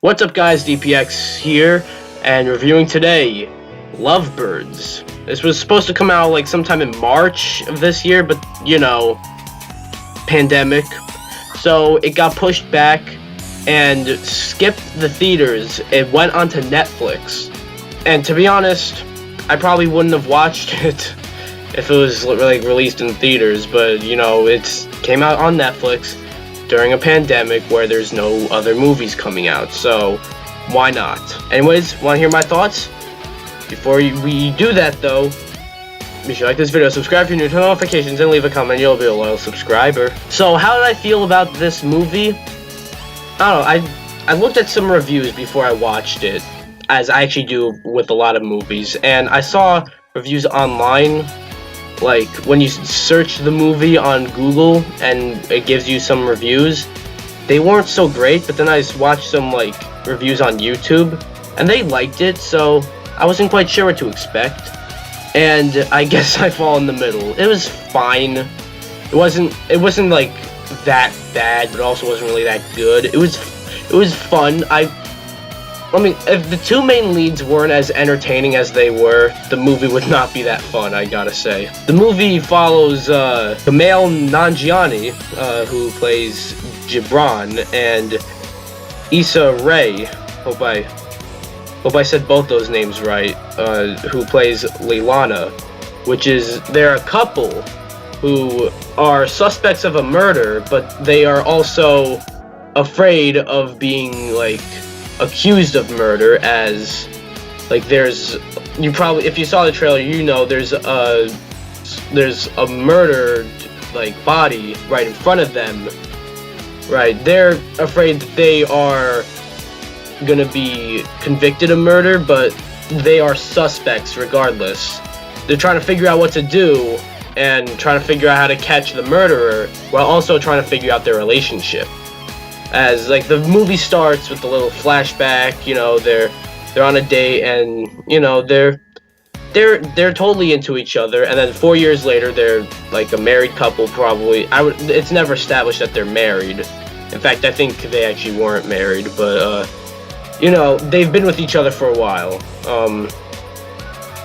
What's up guys, DPX here, and reviewing today, Lovebirds. This was supposed to come out like sometime in March of this year, but you know, pandemic. So it got pushed back and skipped the theaters. It went onto Netflix. And to be honest, I probably wouldn't have watched it if it was like released in theaters, but you know, it came out on Netflix during a pandemic where there's no other movies coming out, so why not? Anyways, want to hear my thoughts? Before we do that though, be sure to like this video, subscribe if you're new, turn on notifications, and leave a comment. You'll be a loyal subscriber. So how did I feel about this movie? I don't know, I looked at some reviews before I watched it, as I actually do with a lot of movies, and I saw reviews online. Like, when you search the movie on Google and it gives you some reviews, they weren't so great, but then I watched some, like, reviews on YouTube, and they liked it, so I wasn't quite sure what to expect. And I guess I fall in the middle. It was fine. It wasn't like, that bad, but also wasn't really that good. It was fun. I mean, if the two main leads weren't as entertaining as they were, the movie would not be that fun, I gotta say. The movie follows Kumail Nanjiani, who plays Gibran, and Issa Rae, hope I said both those names right, who plays Leilana, which is, they're a couple who are suspects of a murder, but they are also afraid of being, like, accused of murder, as like if you saw the trailer, you know there's a murdered like body right in front of them, right? They're afraid that they are gonna be convicted of murder, but they are suspects regardless. They're trying to figure out what to do and trying to figure out how to catch the murderer while also trying to figure out their relationship. As like the movie starts with a little flashback, you know, they're on a date, and you know they're totally into each other, and then 4 years later they're like a married couple probably. It's never established that they're married. In fact, I think they actually weren't married, but you know, they've been with each other for a while.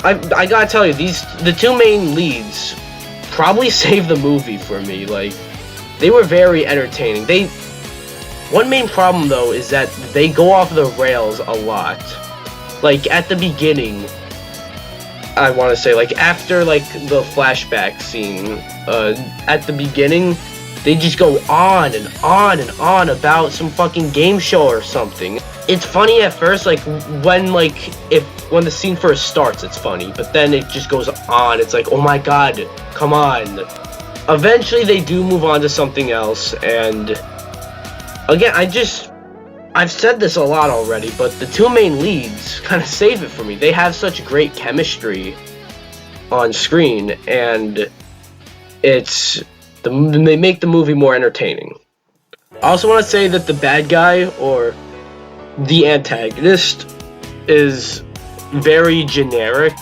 I gotta tell you, the two main leads probably saved the movie for me. Like, they were very entertaining. One main problem though is that they go off the rails a lot. Like at the beginning, I want to say, like after like the flashback scene, at the beginning, they just go on and on and on about some fucking game show or something. It's funny at first, like when the scene first starts, it's funny, but then it just goes on. It's like, oh my god, come on. Eventually they do move on to something else, and again, I've said this a lot already, but the two main leads kind of save it for me. They have such great chemistry on screen, and they make the movie more entertaining. I also want to say that the bad guy, or the antagonist, is very generic.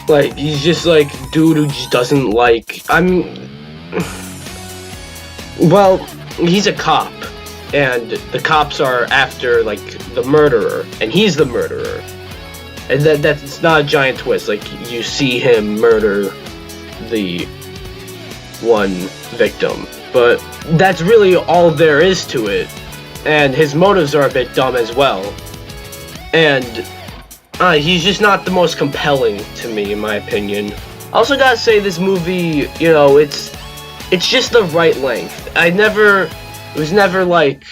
Like, he's just like dude who just doesn't like, well, he's a cop, and the cops are after like the murderer, and he's the murderer, and that's not a giant twist. Like, you see him murder the one victim, but that's really all there is to it, and his motives are a bit dumb as well, and he's just not the most compelling to me, in my opinion. I also gotta say, this movie, you know, it's just the right length. It was never like,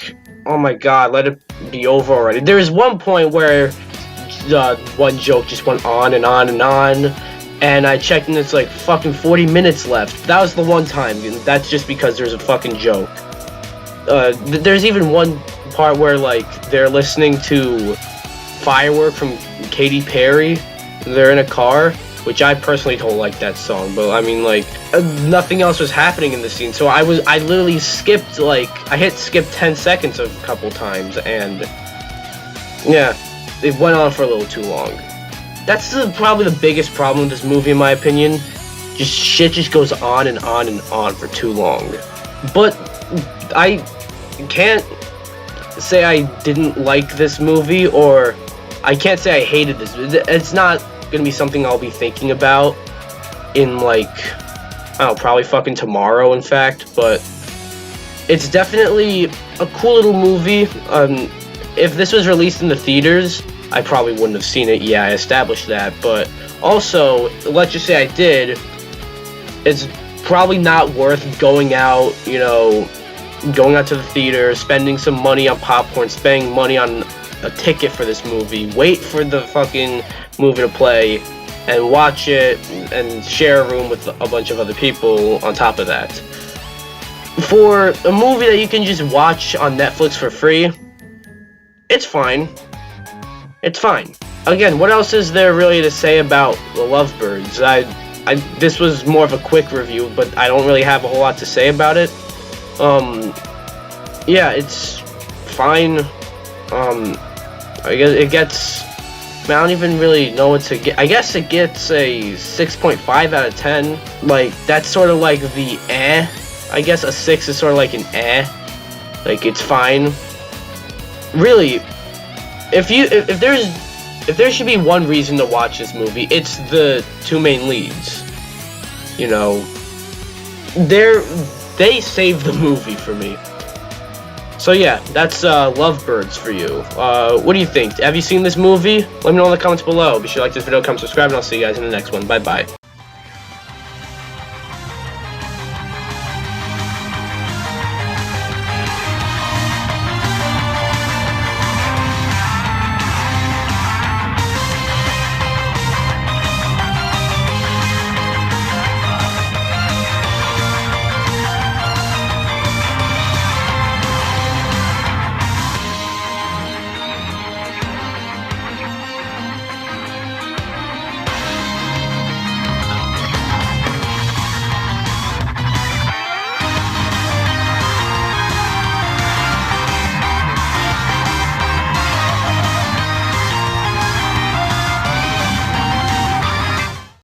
oh my god, let it be over already. There was one point where one joke just went on and on and on, and I checked and it's like fucking 40 minutes left. That was the one time, and that's just because there's a fucking joke. There's even one part where like they're listening to Firework from Katy Perry. They're in a car, which I personally don't like that song, but I mean, like, nothing else was happening in the scene, so I literally skipped, like, I hit skip 10 seconds a couple times, and yeah, it went on for a little too long. That's probably the biggest problem with this movie, in my opinion. Shit just goes on and on and on for too long. But I can't say I didn't like this movie, or I can't say I hated this. It's not gonna be something I'll be thinking about in, like, I don't know, probably fucking tomorrow, in fact, but it's definitely a cool little movie. If this was released in the theaters, I probably wouldn't have seen it. Yeah, I established that, but also, let's just say I did, it's probably not worth going out, you know, going out to the theater, spending some money on popcorn, spending money on a ticket for this movie, wait for the fucking movie to play, and watch it, and share a room with a bunch of other people on top of that. For a movie that you can just watch on Netflix for free, it's fine. It's fine. Again, what else is there really to say about the Lovebirds? This was more of a quick review, but I don't really have a whole lot to say about it. Yeah, it's fine. I guess it gets, I don't even really know what to get. I guess it gets a 6.5 out of 10. Like, that's sort of like the eh. I guess a 6 is sort of like an eh. Like, it's fine. Really, if there should be one reason to watch this movie, it's the two main leads. You know, they save the movie for me. So yeah, that's Lovebirds for you. What do you think? Have you seen this movie? Let me know in the comments below. Be sure to like this video, comment, subscribe, and I'll see you guys in the next one. Bye bye.